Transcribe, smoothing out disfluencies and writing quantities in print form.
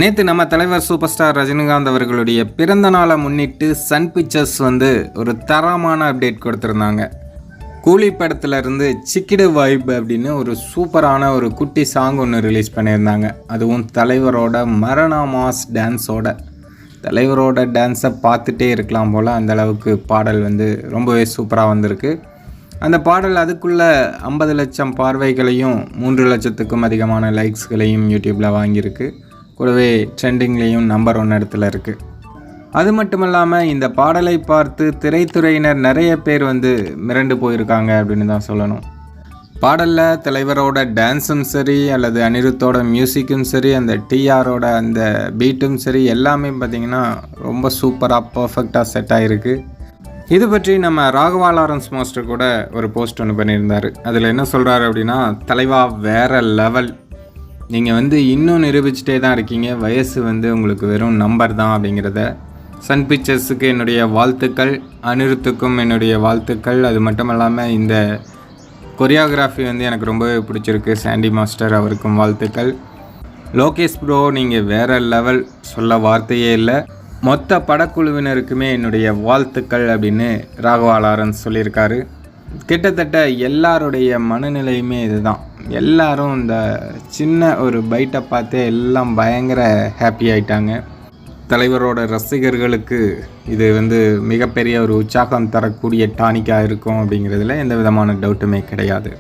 நேற்று நம்ம தலைவர் சூப்பர் ஸ்டார் ரஜினிகாந்த் அவர்களுடைய பிறந்த நாளை முன்னிட்டு சன் பிக்சர்ஸ் ஒரு தரமான அப்டேட் கொடுத்துருந்தாங்க. கூலி படத்துல இருந்து சிக்கிடு வைப் அப்படின்னு ஒரு சூப்பரான ஒரு குட்டி சாங் ஒன்று ரிலீஸ் பண்ணியிருந்தாங்க. அதுவும் தலைவரோட மரணா மாஸ் டான்ஸோட. தலைவரோட டான்ஸை பார்த்துட்டே இருக்கலாம் போல் அந்த அளவுக்கு பாடல் ரொம்பவே சூப்பராக வந்திருக்கு. அந்த பாடல் அதுக்குள்ளே 50 லட்சம் பார்வைகளையும் 3 லட்சத்துக்கும் அதிகமான லைக்ஸ்களையும் யூடியூப்பில் வாங்கியிருக்கு. கூடவே ட்ரெண்டிங்லேயும் நம்பர் 1 இடத்துல இருக்குது. அது மட்டும் இல்லாமல் இந்த பாடலை பார்த்து திரைத்துறையினர் நிறைய பேர் மிரண்டு போயிருக்காங்க அப்படின்னு தான் சொல்லணும். பாடலில் தலைவரோட டான்ஸும் சரி அல்லது அனிருத்தோட மியூசிக்கும் சரி அந்த டிஆரோட அந்த பீட்டும் சரி எல்லாமே பார்த்திங்கன்னா ரொம்ப சூப்பராக பர்ஃபெக்டாக செட் ஆகிருக்கு. இது பற்றி நம்ம ராகவா லாரன்ஸ் மாஸ்டர் கூட ஒரு போஸ்ட் ஒன்று பண்ணியிருந்தார். அதில் என்ன சொல்கிறாரு அப்படின்னா, தலைவா வேறு லெவல், நீங்கள் இன்னும் நிரூபிச்சிட்டே தான் இருக்கீங்க, வயசு உங்களுக்கு வெறும் நம்பர் தான் அப்படிங்கிறத. சன் பிக்சர்ஸுக்கு என்னுடைய வாழ்த்துக்கள், அனிருத்துக்கும் என்னுடைய வாழ்த்துக்கள். அது மட்டும் இல்லாமல் இந்த கொரியோகிராஃபி எனக்கு ரொம்பவே பிடிச்சிருக்கு. சாண்டி மாஸ்டர் அவருக்கும் வாழ்த்துக்கள். லோகேஷ் ப்ரோ நீங்கள் வேறு லெவல், சொல்ல வார்த்தையே இல்லை. மொத்த படக்குழுவினருக்குமே என்னுடைய வாழ்த்துக்கள் அப்படின்னு ராகவா லாரன்ஸ் சொல்லியிருக்காரு. கிட்டத்தட்ட எல்லாருடைய மனநிலையுமே இதுதான். எல்லாரும் இந்த சின்ன ஒரு பைட்டை பார்த்தே எல்லாம் பயங்கர ஹாப்பி ஆயிட்டாங்க. தலைவரோட ரசிகர்களுக்கு இது மிகப்பெரிய ஒரு உற்சாகம் தரக்கூடிய டானிக்காக இருக்கும் அப்படிங்கிறதுல எந்த விதமான டவுட்டுமே கிடையாது.